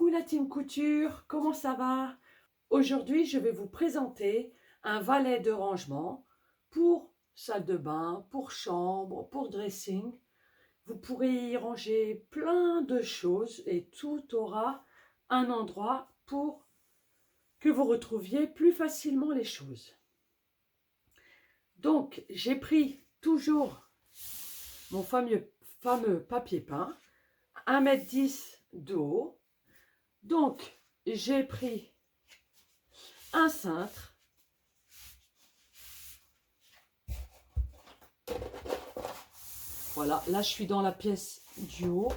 Coucou la team couture, comment ça va? Aujourd'hui, je vais vous présenter un valet de rangement pour salle de bain, pour chambre, pour dressing. Vous pourrez y ranger plein de choses et tout aura un endroit pour que vous retrouviez plus facilement les choses. Donc, j'ai pris toujours mon fameux papier peint, 1,10 m de haut. Donc, j'ai pris un cintre. Voilà, là je suis dans la pièce du haut.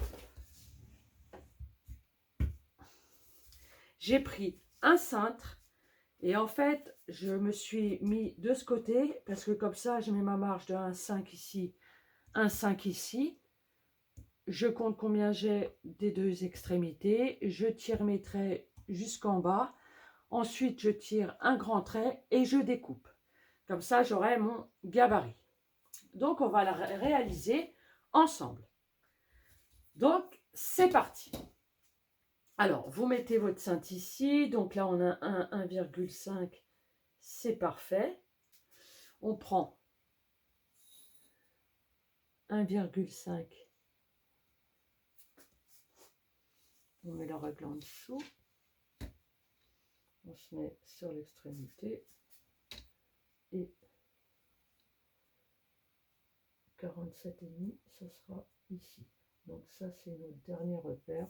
J'ai pris un cintre et en fait, je me suis mis de ce côté parce que comme ça, je mets ma marge de 1,5 ici, 1,5 ici. Je compte combien j'ai des deux extrémités. Je tire mes traits jusqu'en bas. Ensuite, je tire un grand trait et je découpe. Comme ça, j'aurai mon gabarit. Donc, on va la réaliser ensemble. Donc, c'est parti. Alors, vous mettez votre cintre ici. Donc là, on a un 1,5. C'est parfait. On prend 1,5. On met la règle en dessous. On se met sur l'extrémité. Et 47,5, ça sera ici. Donc ça, c'est notre dernier repère.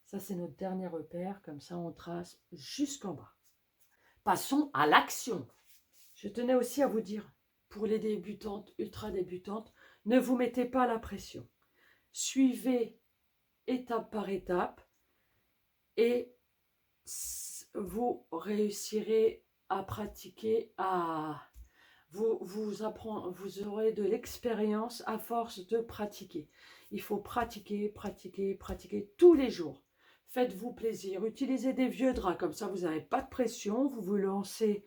Ça, c'est notre dernier repère. Comme ça, on trace jusqu'en bas. Passons à l'action. Je tenais aussi à vous dire, pour les débutantes, ultra débutantes, ne vous mettez pas la pression. Suivez étape par étape et vous réussirez à pratiquer, vous aurez de l'expérience à force de pratiquer. Il faut pratiquer, pratiquer, pratiquer tous les jours. Faites-vous plaisir, utilisez des vieux draps, comme ça vous n'avez pas de pression, vous vous lancez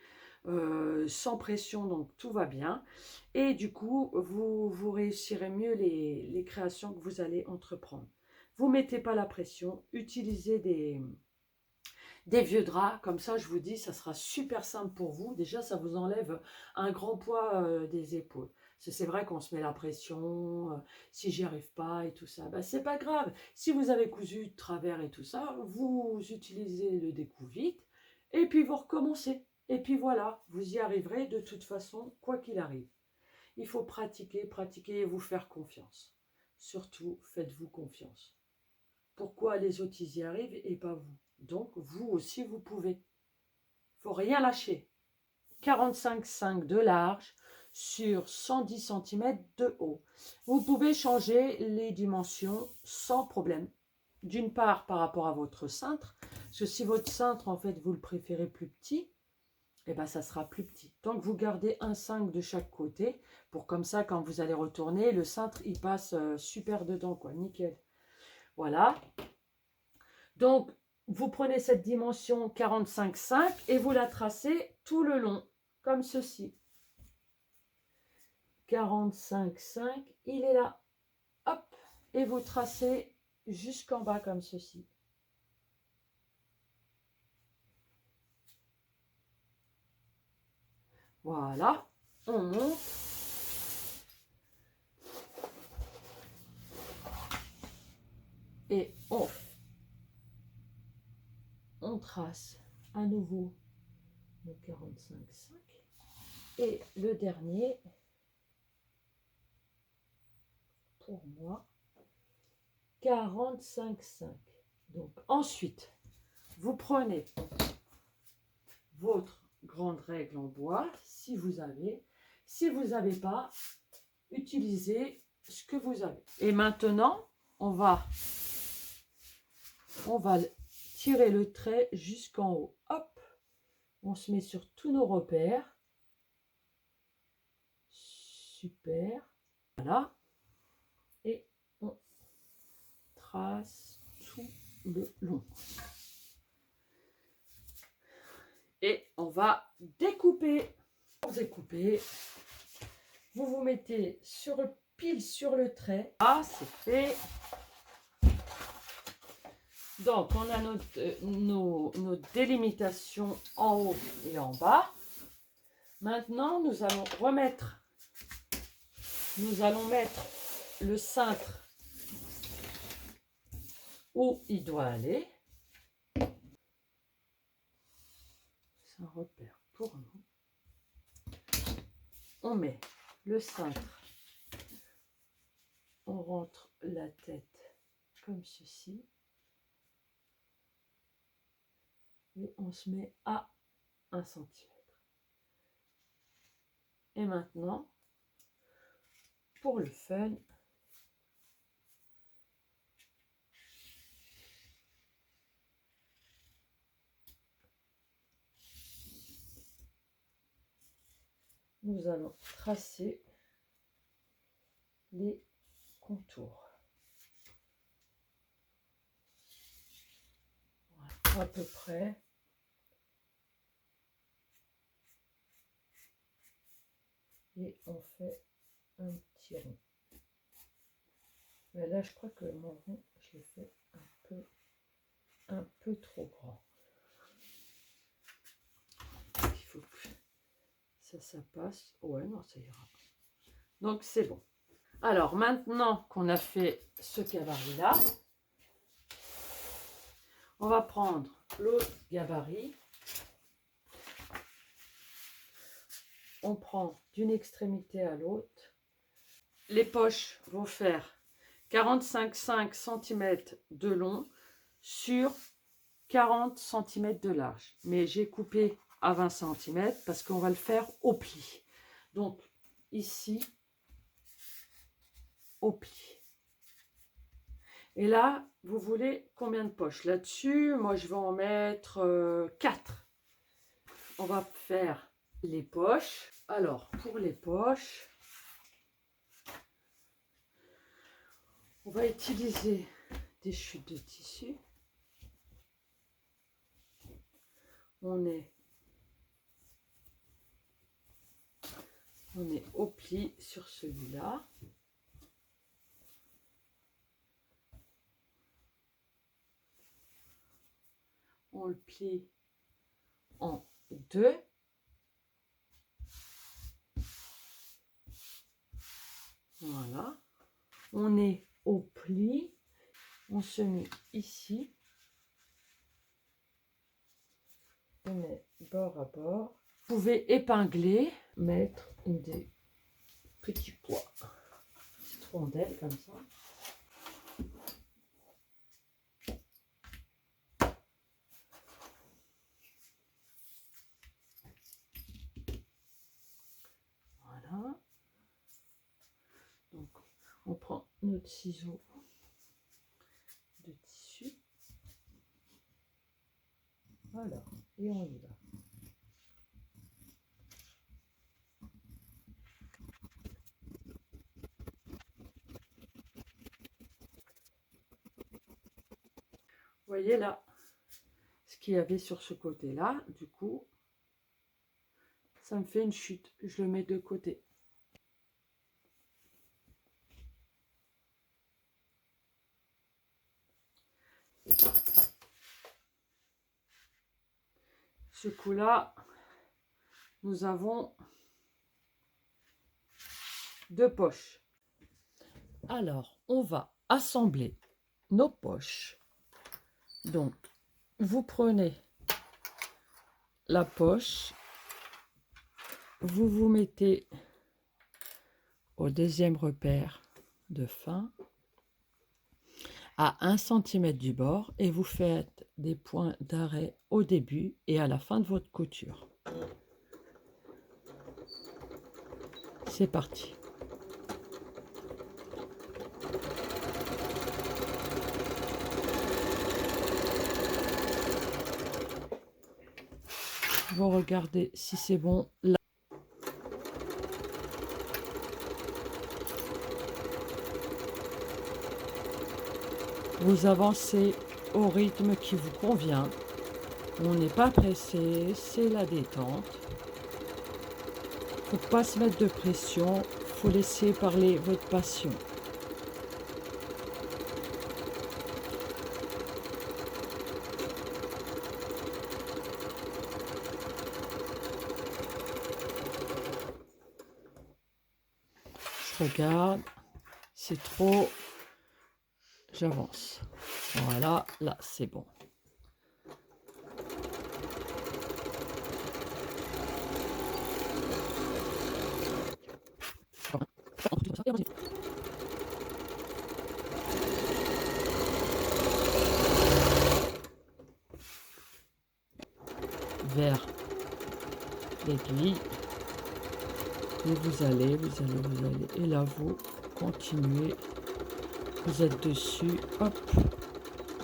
sans pression, donc tout va bien. Et du coup, vous réussirez mieux les créations que vous allez entreprendre. Vous ne mettez pas la pression, utilisez des vieux draps, comme ça je vous dis, ça sera super simple pour vous. Déjà, ça vous enlève un grand poids des épaules. C'est vrai qu'on se met la pression, si j'y arrive pas et tout ça, ben, c'est pas grave. Si vous avez cousu de travers et tout ça, vous utilisez le découpe vite et puis vous recommencez. Et puis voilà, vous y arriverez de toute façon, quoi qu'il arrive. Il faut pratiquer, pratiquer et vous faire confiance. Surtout, faites-vous confiance. Pourquoi les autres y arrivent et pas vous? Donc, vous aussi, vous pouvez. Il ne faut rien lâcher. 45,5 de large sur 110 cm de haut. Vous pouvez changer les dimensions sans problème. D'une part, par rapport à votre cintre, parce que si votre cintre, en fait, vous le préférez plus petit, eh ben, ça sera plus petit. Donc, vous gardez 1,5 de chaque côté, pour comme ça, quand vous allez retourner, le cintre, il passe super dedans, quoi, nickel. Voilà. Donc, vous prenez cette dimension 45,5 et vous la tracez tout le long, comme ceci. 45,5, il est là. Hop, et vous tracez jusqu'en bas comme ceci. Voilà, on monte. Et on trace à nouveau le 45,5. Et le dernier, pour moi, 45,5. Donc ensuite, vous prenez votre grande règle en bois, si vous avez. Si vous n'avez pas, utilisez ce que vous avez. Et maintenant, on va tirer le trait jusqu'en haut. Hop, on se met sur tous nos repères. Super. Voilà. Et on trace tout le long. Et on va découper. Pour découper, vous vous mettez pile sur le trait. Ah, c'est fait. Donc, on a nos délimitations en haut et en bas. Maintenant, nous allons mettre le cintre où il doit aller. C'est un repère pour nous. On met le cintre, on rentre la tête comme ceci et on se met à 1 cm. Et maintenant, pour le fun, nous allons tracer les contours. Voilà, à peu près. Et on fait un petit rond. Mais là, je crois que mon rond, je l'ai fait un peu trop grand. Il faut que ça passe. Ouais, non, ça ira. Donc, c'est bon. Alors, maintenant qu'on a fait ce gabarit-là, on va prendre l'autre gabarit. On prend d'une extrémité à l'autre. Les poches vont faire 45,5 cm de long sur 40 cm de large. Mais j'ai coupé à 20 cm parce qu'on va le faire au pli. Donc, ici, au pli. Et là, vous voulez combien de poches? Là-dessus, moi, je vais en mettre 4. On va faire les poches. Alors, pour les poches, on va utiliser des chutes de tissu. On est au pli sur celui-là. On le plie en 2. Voilà. On est au pli. On se met ici. On met bord à bord. Vous pouvez épingler, mettre des petits pois, petites rondelles comme ça. Voilà. Donc, on prend notre ciseau de tissu. Voilà. Et on y va. Vous voyez là, ce qu'il y avait sur ce côté-là, du coup, ça me fait une chute. Je le mets de côté. Ce coup-là, nous avons 2 poches. Alors, on va assembler nos poches. Donc, vous prenez la poche, vous vous mettez au deuxième repère de fin, à 1 cm du bord, et vous faites des points d'arrêt au début et à la fin de votre couture. C'est parti. Vous regardez si c'est bon. Là. Vous avancez au rythme qui vous convient. On n'est pas pressé, c'est la détente. Faut pas se mettre de pression, faut laisser parler votre passion. Regarde, c'est trop. J'avance. Voilà, là, c'est bon. Vers l'aiguille. Et vous allez. Et là, vous continuez. Vous êtes dessus. Hop.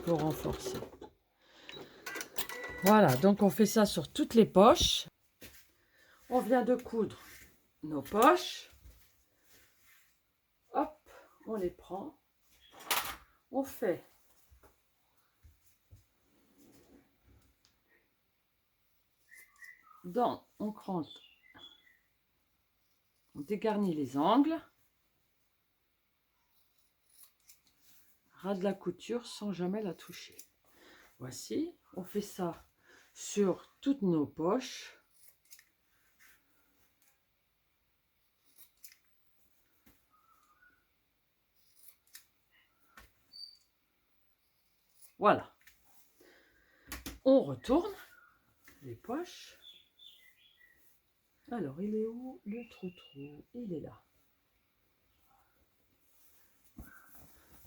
Vous renforcez. Voilà, donc on fait ça sur toutes les poches. On vient de coudre nos poches. Hop, on les prend. On fait on crante, on dégarnit les angles, ras de la couture sans jamais la toucher. Voici, on fait ça sur toutes nos poches. Voilà. On retourne les poches. Alors, il est où le trou-trou? Il est là.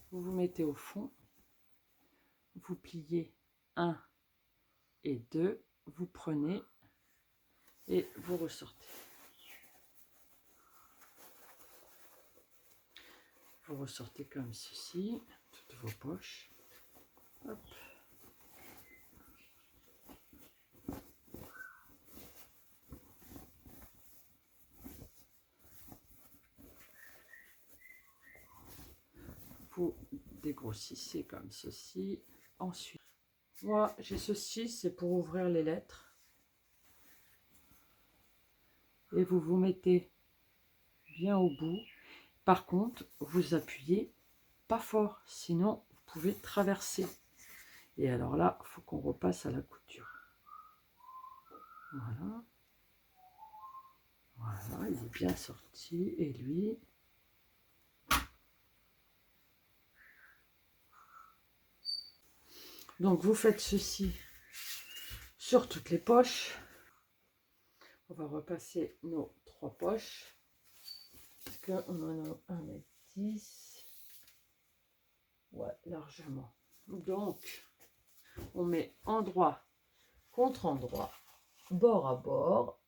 Vous vous mettez au fond. Vous pliez 1 et 2. Vous prenez et vous ressortez. Vous ressortez comme ceci, toutes vos poches. Hop. Vous dégrossissez comme ceci. Ensuite, moi j'ai ceci, c'est pour ouvrir les lettres. Et vous vous mettez bien au bout. Par contre, vous appuyez pas fort, sinon vous pouvez traverser. Et alors là, il faut qu'on repasse à la couture. Voilà. Voilà, il est bien sorti. Et lui... Donc vous faites ceci sur toutes les poches. On va repasser nos 3 poches. Parce qu'on en a 1,10 m. Ouais, largement. Donc, on met endroit contre endroit, bord à bord.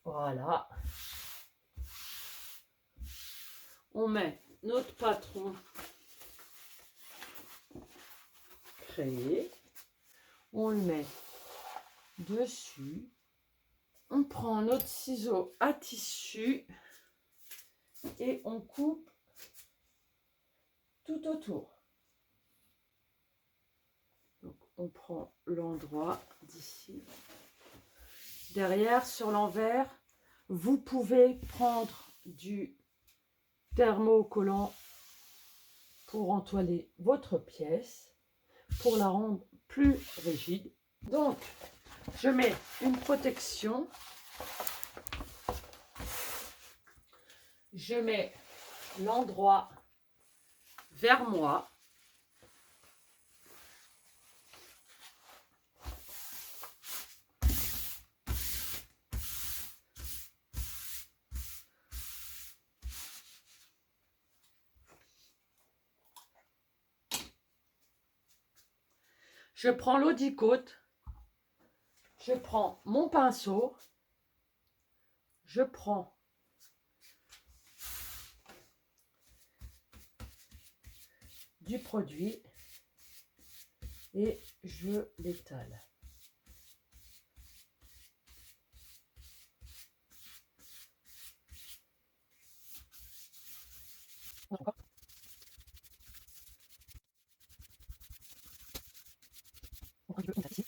Voilà. On met notre patron créé. On le met dessus. On prend notre ciseau à tissu et on coupe tout autour. Donc on prend l'endroit d'ici. Derrière, sur l'envers, vous pouvez prendre du thermocollant pour entoiler votre pièce, pour la rendre plus rigide. Donc, je mets une protection. Je mets l'endroit vers moi. Je prends l'eau-de-côte. Je prends mon pinceau. Je prends du produit et je l'étale. Encore. On prend un petit peu, on tape ici.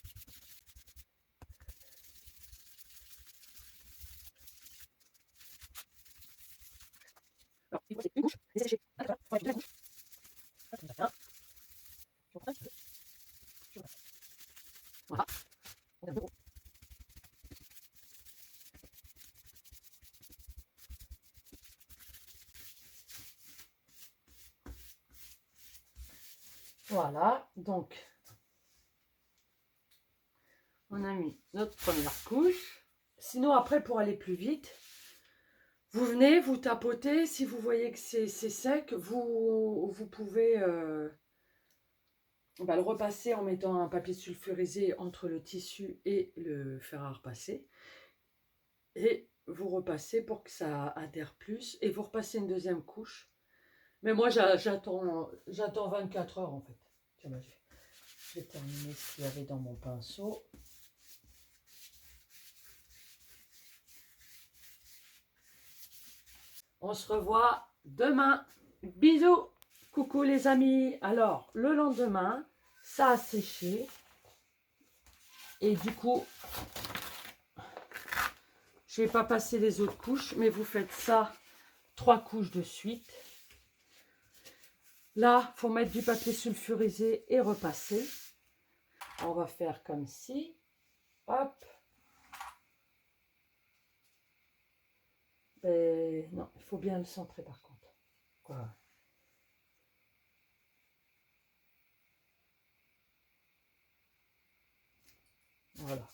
Alors, il faut passer une couche, laisser sécher. Ah, d'accord, on va toute la couche. Ça, c'est déjà bien. J'en prends un petit peu. Je repasse. Voilà. On est un peu gros. Voilà, donc on a mis notre première couche. Sinon, après, pour aller plus vite, vous venez, vous tapotez. Si vous voyez que c'est sec, vous pouvez le repasser en mettant un papier sulfurisé entre le tissu et le fer à repasser. Et vous repassez pour que ça adhère plus. Et vous repassez une deuxième couche. Mais moi, j'attends 24 heures en fait. Tiens, je vais terminer ce qu'il y avait dans mon pinceau. On se revoit demain. Bisous. Coucou les amis. Alors, le lendemain, ça a séché. Et du coup, je ne vais pas passer les autres couches, mais vous faites ça 3 couches de suite. Là, il faut mettre du papier sulfurisé et repasser. On va faire comme ci. Hop. Et non, il faut bien le centrer par contre. Voilà. Voilà.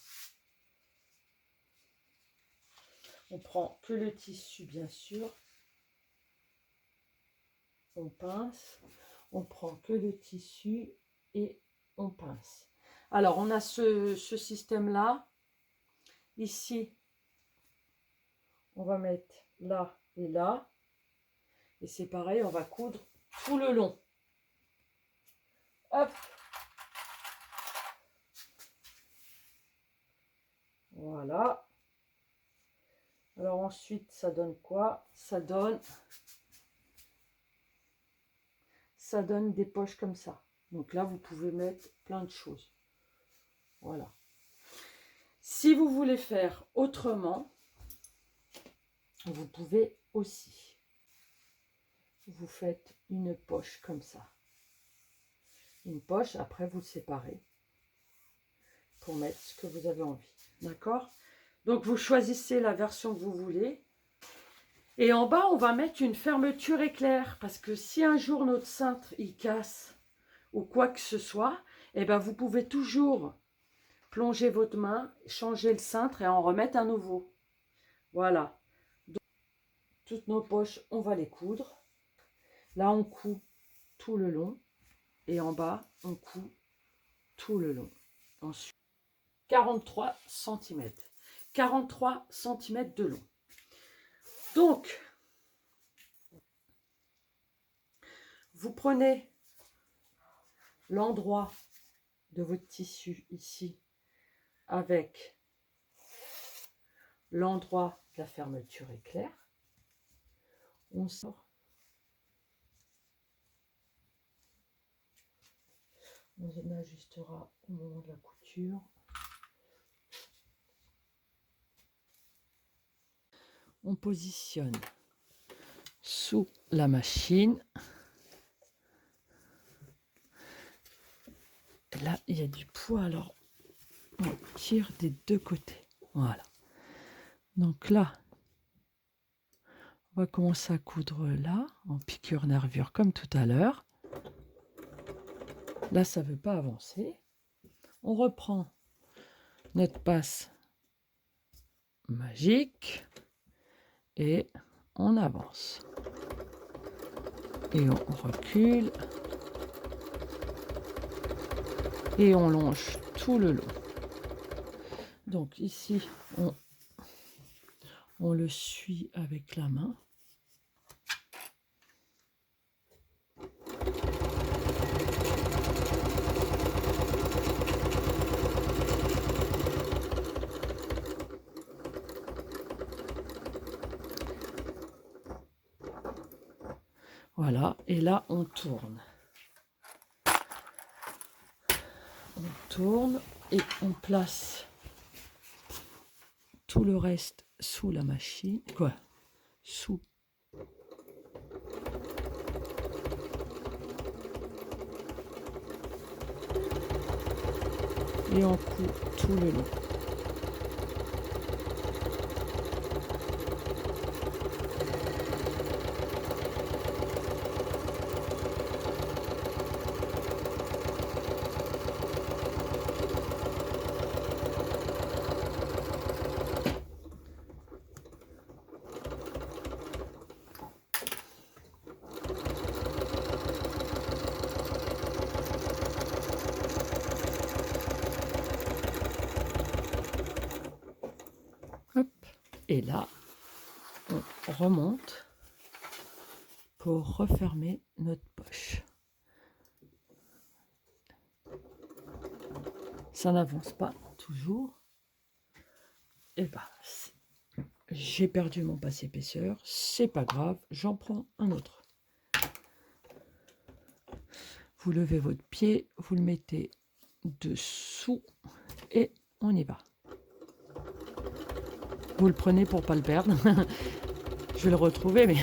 On prend que le tissu, bien sûr. On pince. On prend que le tissu et on pince. Alors, on a ce système-là. Ici, on va mettre là et là. Et c'est pareil, on va coudre tout le long. Hop. Voilà. Alors ensuite, ça donne quoi? Ça donne des poches comme ça. Donc là, vous pouvez mettre plein de choses. Voilà. Si vous voulez faire autrement, vous pouvez aussi. Vous faites une poche comme ça. Une poche, après vous le séparez pour mettre ce que vous avez envie. D'accord? Donc vous choisissez la version que vous voulez. Et en bas, on va mettre une fermeture éclair. Parce que si un jour notre cintre il casse ou quoi que ce soit, eh ben, vous pouvez toujours plonger votre main, changer le cintre et en remettre un nouveau. Voilà. Donc, toutes nos poches, on va les coudre. Là, on coud tout le long. Et en bas, on coud tout le long. Ensuite, 43 cm. 43 cm de long. Donc, vous prenez l'endroit de votre tissu ici avec l'endroit de la fermeture éclair. On sort. On ajustera au moment de la couture. On positionne sous la machine. Là, il y a du poids, alors on tire des deux côtés. Voilà. Donc là, on va commencer à coudre là, en piqûre-nervure comme tout à l'heure. Là, ça ne veut pas avancer. On reprend notre passe magique et on avance. Et on recule. Et on longe tout le long. Donc ici, on le suit avec la main. Voilà, et là on tourne. On tourne et on place tout le reste sous la machine. Quoi? Sous. Et on coud tout le long. Et là, on remonte pour refermer notre poche. Ça n'avance pas toujours. Et bah, j'ai perdu mon passe épaisseur. C'est pas grave, j'en prends un autre. Vous levez votre pied, vous le mettez dessous et on y va. Vous le prenez pour pas le perdre. Je vais le retrouver, mais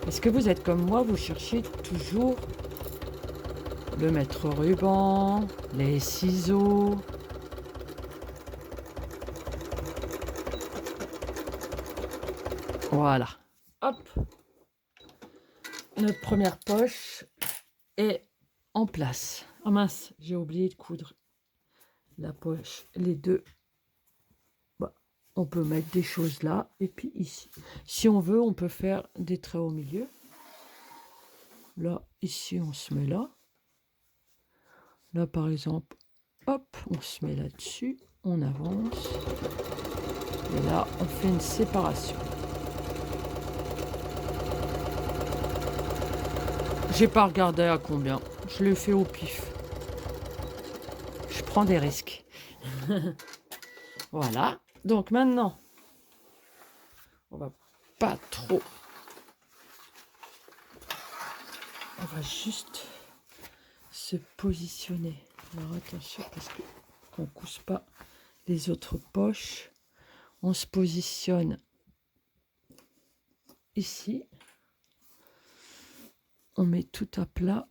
est-ce que vous êtes comme moi, vous cherchez toujours le maître ruban, les ciseaux? Voilà. Hop. Notre première poche est en place. Oh mince, j'ai oublié de coudre la poche, les deux. Bah, on peut mettre des choses là et puis ici. Si on veut, on peut faire des traits au milieu. Là, ici, on se met là. Là, par exemple, hop, on se met là-dessus, on avance. Et là, on fait une séparation. J'ai pas regardé à combien. Je l'ai fait au pif. Je prends des risques. Voilà. Donc maintenant, on va pas trop. On va juste se positionner. Alors attention parce que qu'on ne cousse pas les autres poches. On se positionne ici. On met tout à plat.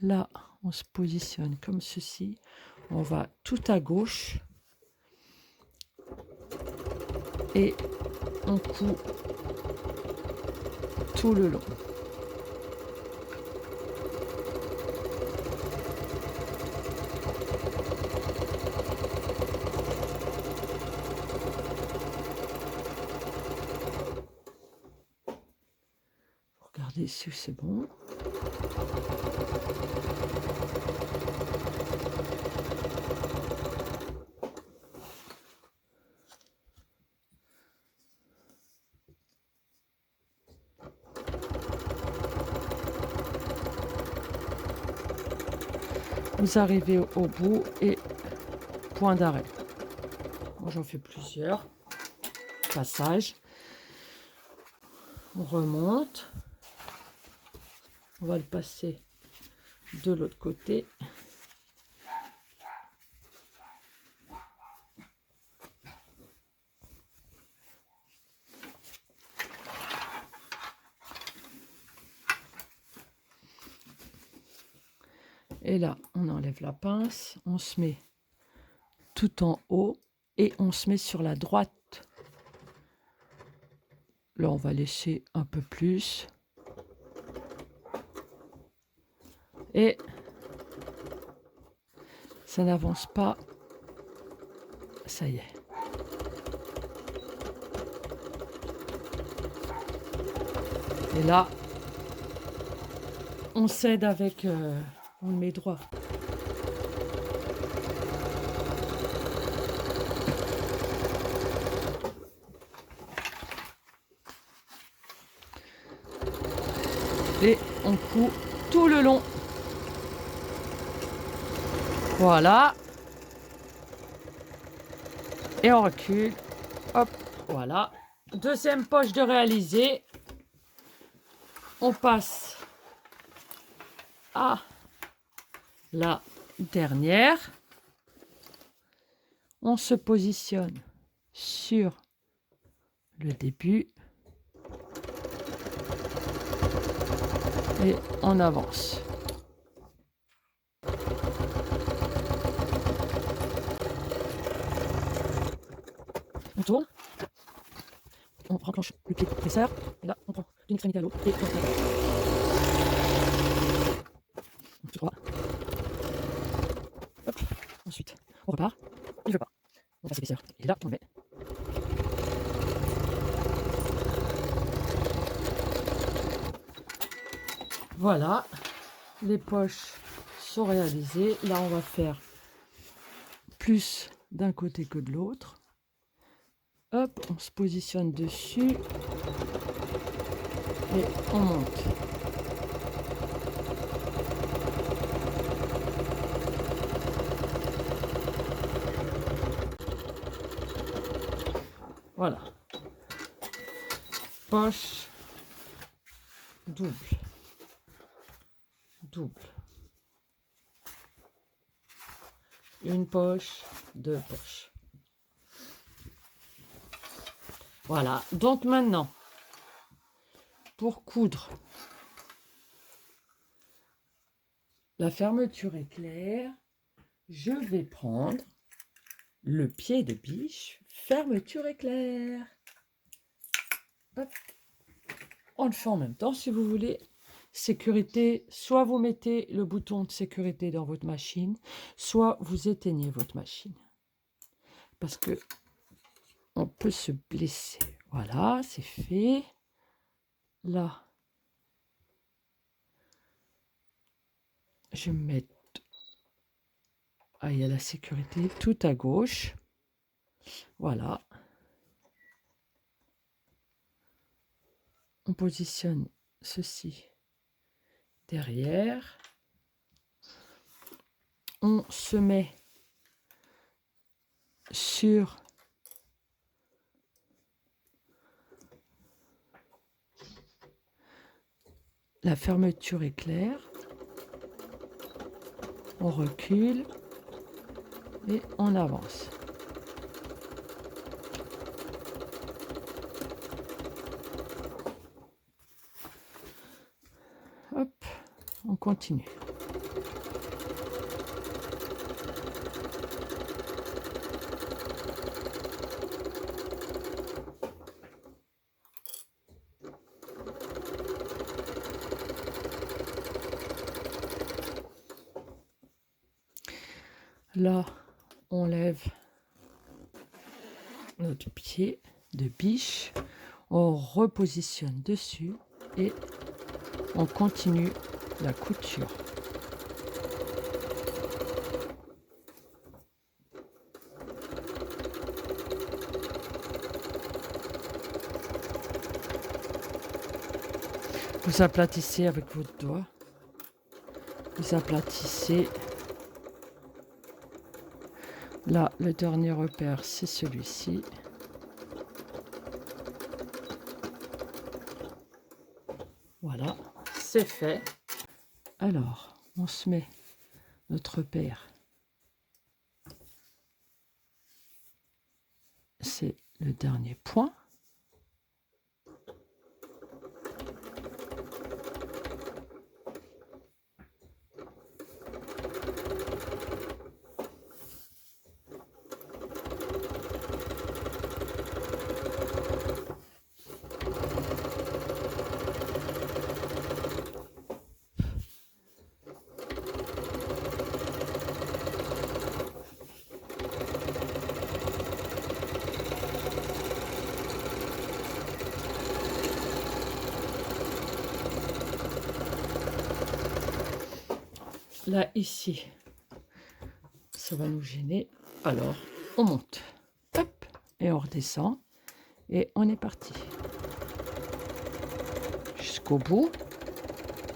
Là, on se positionne comme ceci. On va tout à gauche. Et on coud tout le long. Regardez si c'est bon. Vous arrivez au bout et point d'arrêt. Moi j'en fais plusieurs passages. On remonte. On va le passer de l'autre côté. Et là, on enlève la pince, on se met tout en haut et on se met sur la droite. Là, on va laisser un peu plus. Et ça n'avance pas. Ça y est. Et là, on s'aide avec... on le met droit. Et on coud tout le long. Voilà. Et on recule. Hop, voilà. Deuxième poche de réaliser. On passe à la dernière. On se positionne sur le début. Et on avance. On tourne. On renclenche le pied presseur. Et là, on prend d'une extrémité à l'autre. Et on se met. Tout droit. Hop. Ensuite, on repart. Il veut pas. On passe l'épaisseur. Et là, on le met. Voilà. Les poches sont réalisées. Là, on va faire plus d'un côté que de l'autre. Hop, on se positionne dessus et on monte. Voilà. Poche double. Double. Une poche, deux poches. Voilà. Donc maintenant, pour coudre, la fermeture éclair, je vais prendre le pied de biche, fermeture éclair. Hop. On le fait en même temps si vous voulez. Sécurité, soit vous mettez le bouton de sécurité dans votre machine, soit vous éteignez votre machine. Parce que on peut se blesser. Voilà, c'est fait. Là, je vais me mettre... Ah, il y a la sécurité tout à gauche. Voilà. On positionne ceci derrière. On se met sur la fermeture éclair. On recule et on avance. Hop, on continue. Là, on lève notre pied de biche, on repositionne dessus et on continue la couture. Vous aplatissez avec votre doigt, vous aplatissez. Là, le dernier repère, c'est celui-ci. Voilà, c'est fait. Alors, on se met notre repère. C'est le dernier point. Là, ici, ça va nous gêner. Alors, on monte. Hop, et on redescend. Et on est parti. Jusqu'au bout.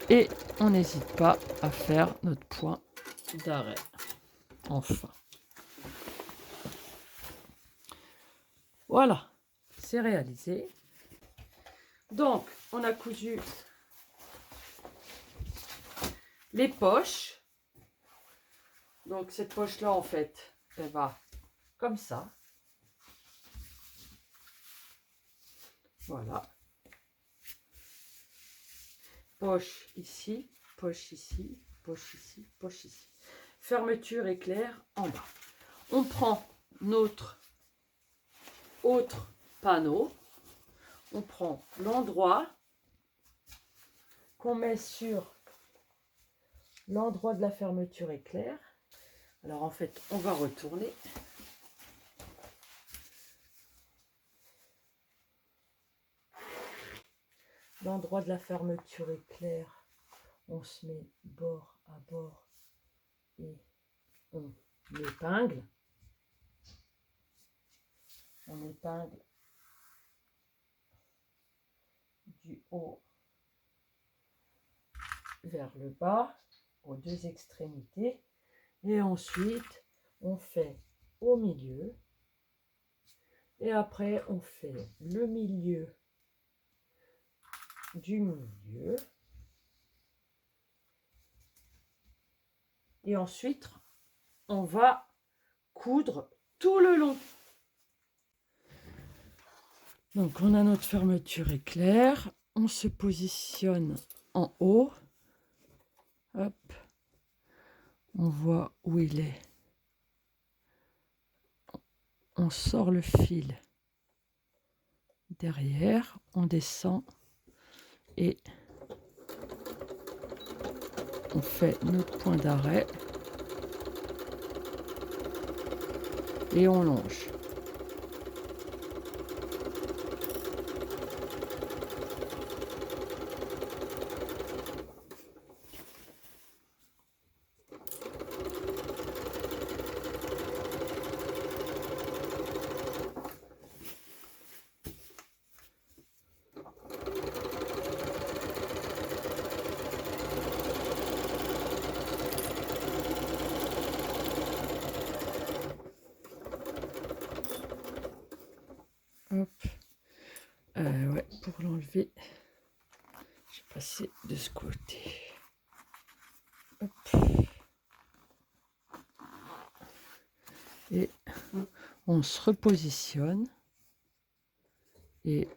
Et on n'hésite pas à faire notre point d'arrêt. Enfin. Voilà, c'est réalisé. Donc, on a cousu les poches. Donc, cette poche-là, en fait, elle va comme ça. Voilà. Poche ici, poche ici, poche ici, poche ici. Fermeture éclair en bas. On prend notre autre panneau. On prend l'endroit qu'on met sur l'endroit de la fermeture éclair. Alors en fait, on va retourner. L'endroit de la fermeture éclair, on se met bord à bord et on l'épingle. On épingle du haut vers le bas, aux deux extrémités. Et ensuite, on fait au milieu. Et après, on fait le milieu du milieu. Et ensuite, on va coudre tout le long. Donc, on a notre fermeture éclair. On se positionne en haut. Hop. On voit où il est. On sort le fil derrière. On descend. Et on fait notre point d'arrêt. Et on longe. Hop. Ouais, pour l'enlever, je vais passer de ce côté. Hop. Et on se repositionne. Et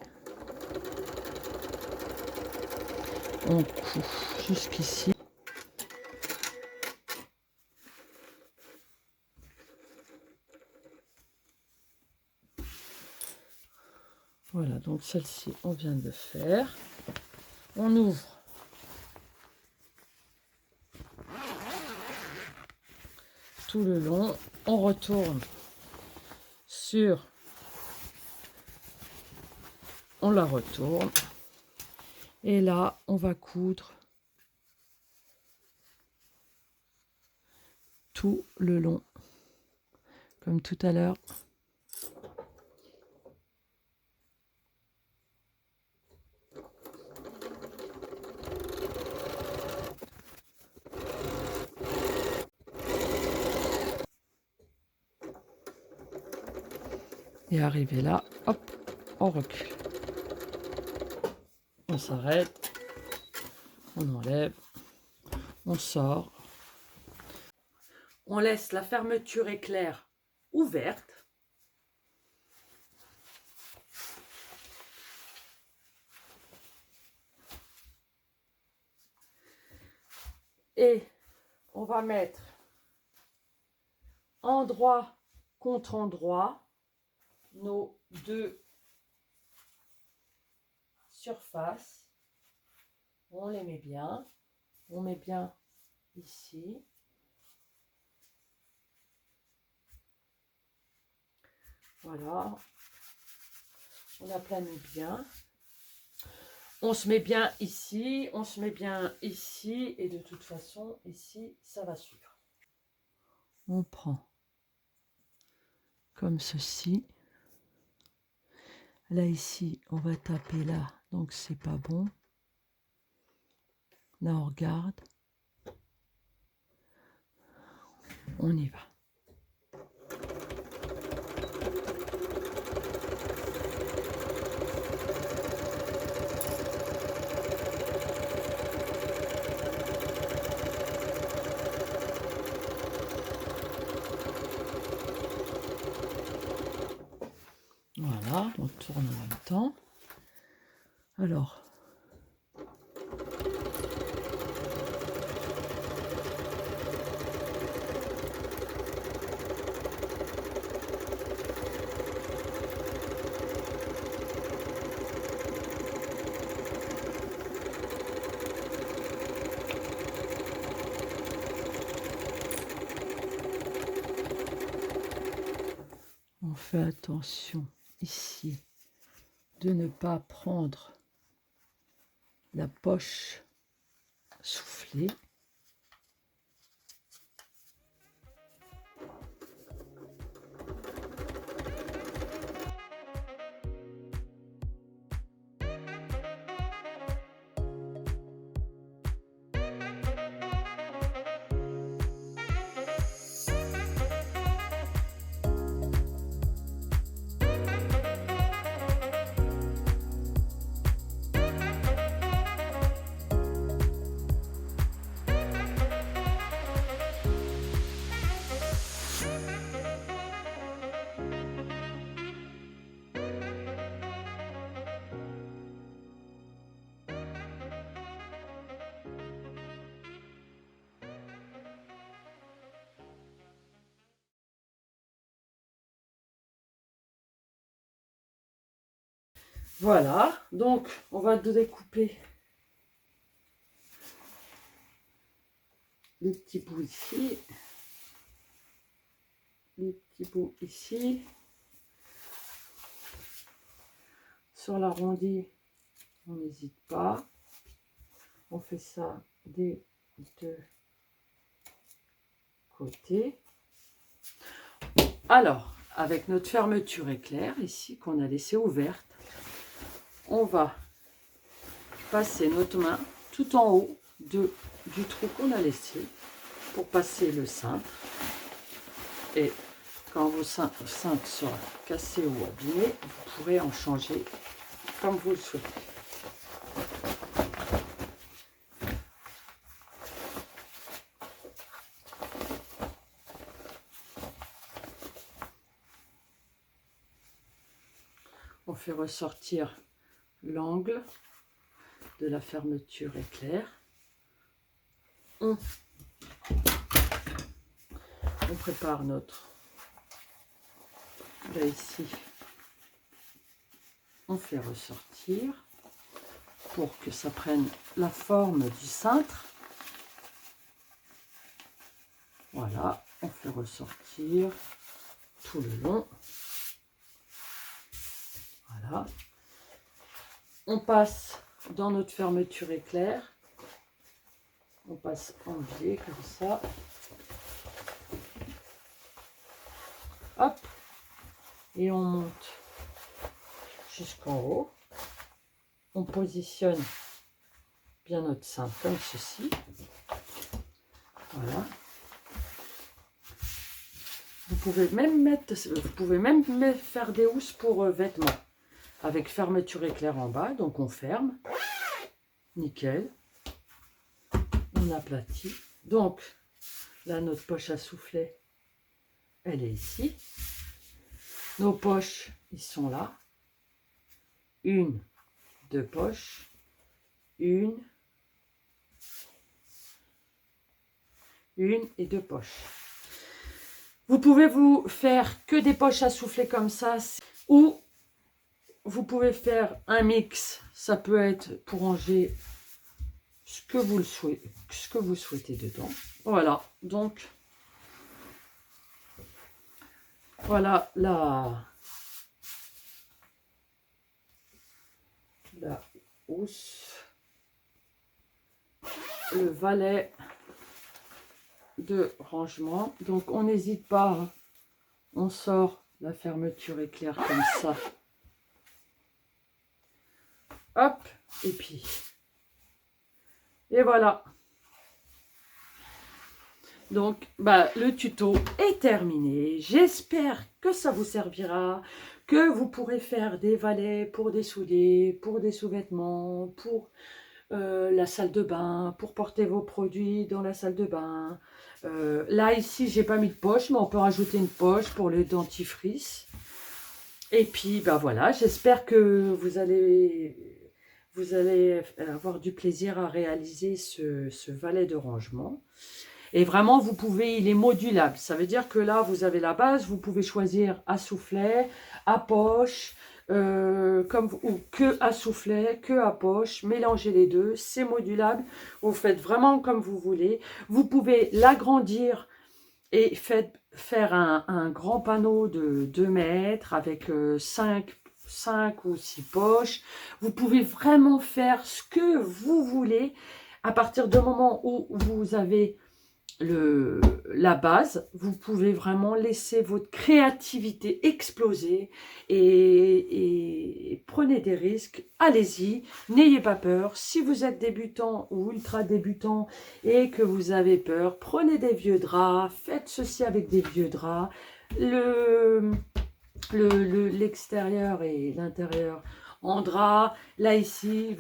on coud jusqu'ici. Voilà, donc celle-ci, on vient de faire. On ouvre. Tout le long, on retourne sur, on la retourne, et là, on va coudre tout le long, comme tout à l'heure. Et arrivé là, hop, on recule. On s'arrête, on enlève, on sort. On laisse la fermeture éclair ouverte. Et on va mettre endroit contre endroit nos deux surfaces. On les met bien. On met bien ici. Voilà. On aplanit bien. On se met bien ici. On se met bien ici. Et de toute façon, ici, ça va suivre. On prend comme ceci. Là, ici, on va taper là. Donc, c'est pas bon. Là, on regarde. On y va. Voilà, on tourne en même temps. Alors, on fait attention ici de ne pas prendre la poche soufflée. Voilà, donc on va découper les petits bouts ici, les petits bouts ici. Sur l'arrondi, on n'hésite pas. On fait ça des deux côtés. Alors, avec notre fermeture éclair ici qu'on a laissée ouverte, on va passer notre main tout en haut du trou qu'on a laissé pour passer le cintre. Et quand vos cintres sera cassé ou abîmé, vous pourrez en changer comme vous le souhaitez. On fait ressortir l'angle de la fermeture éclair. On prépare notre, là ici, on fait ressortir pour que ça prenne la forme du cintre. Voilà, on fait ressortir tout le long. Voilà. On passe dans notre fermeture éclair. On passe en biais comme ça. Hop. Et on monte jusqu'en haut. On positionne bien notre cintre comme ceci. Voilà. Vous pouvez même faire des housses pour vêtements avec fermeture éclair en bas. Donc on ferme. Nickel. On aplatit. Donc là, notre poche à soufflet, elle est ici. Nos poches, ils sont là. Une, deux poches. Une et deux poches. Vous pouvez vous faire que des poches à souffler comme ça, ou vous pouvez faire un mix. Ça peut être pour ranger ce que vous souhaitez dedans. Voilà, donc voilà la housse, le valet de rangement. Donc on n'hésite pas, hein. On sort la fermeture éclair comme ça. Hop, et puis et voilà. Donc le tuto est terminé. J'espère que ça vous servira, que vous pourrez faire des valets pour des souliers, pour des sous-vêtements, pour la salle de bain, pour porter vos produits dans la salle de bain. Là, ici, j'ai pas mis de poche, mais on peut rajouter une poche pour le dentifrice. Et puis, voilà, j'espère que vous allez avoir du plaisir à réaliser ce valet de rangement. Et vraiment, vous pouvez, il est modulable. Ça veut dire que là, vous avez la base, vous pouvez choisir à soufflet, à poche, ou que à soufflet, que à poche, mélangez les deux, c'est modulable, vous faites vraiment comme vous voulez. Vous pouvez l'agrandir et faire un grand panneau de 2 mètres avec 5 ou 6 poches. Vous pouvez vraiment faire ce que vous voulez à partir du moment où vous avez la base. Vous pouvez vraiment laisser votre créativité exploser et prenez des risques, allez-y, n'ayez pas peur. Si vous êtes débutant ou ultra débutant et que vous avez peur, prenez des vieux draps, faites ceci avec des vieux draps, l'extérieur et l'intérieur en drap. Là ici,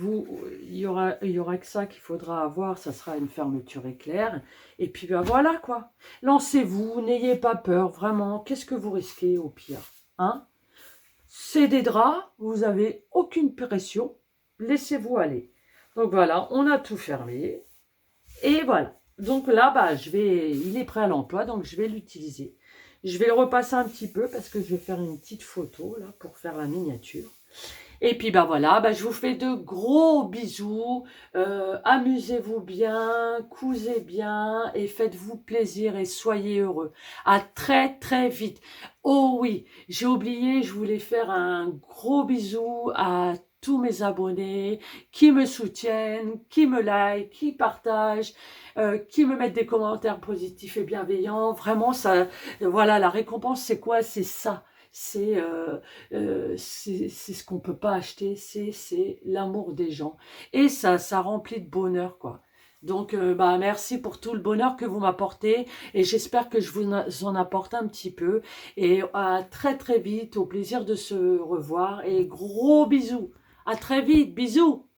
il y aura que ça qu'il faudra avoir, ça sera une fermeture éclair. Et puis voilà quoi. Lancez-vous, n'ayez pas peur, vraiment. Qu'est-ce que vous risquez au pire, hein? C'est des draps, vous n'avez aucune pression, laissez-vous aller. Donc voilà, on a tout fermé. Et voilà. Donc là, il est prêt à l'emploi, donc je vais l'utiliser. Je vais le repasser un petit peu parce que je vais faire une petite photo là pour faire la miniature. Et puis ben voilà, ben je vous fais de gros bisous, amusez-vous bien, cousez bien et faites-vous plaisir et soyez heureux. À très très vite. Oh oui, j'ai oublié, je voulais faire un gros bisou à tous mes abonnés qui me soutiennent, qui me like, qui partagent, qui me mettent des commentaires positifs et bienveillants. Vraiment, ça, voilà, la récompense, c'est quoi? C'est ça. C'est ce qu'on ne peut pas acheter, c'est l'amour des gens. Et ça remplit de bonheur, quoi. Donc, bah, merci pour tout le bonheur que vous m'apportez et j'espère que je vous en apporte un petit peu. Et à très très vite, au plaisir de se revoir et gros bisous. À très vite, bisous.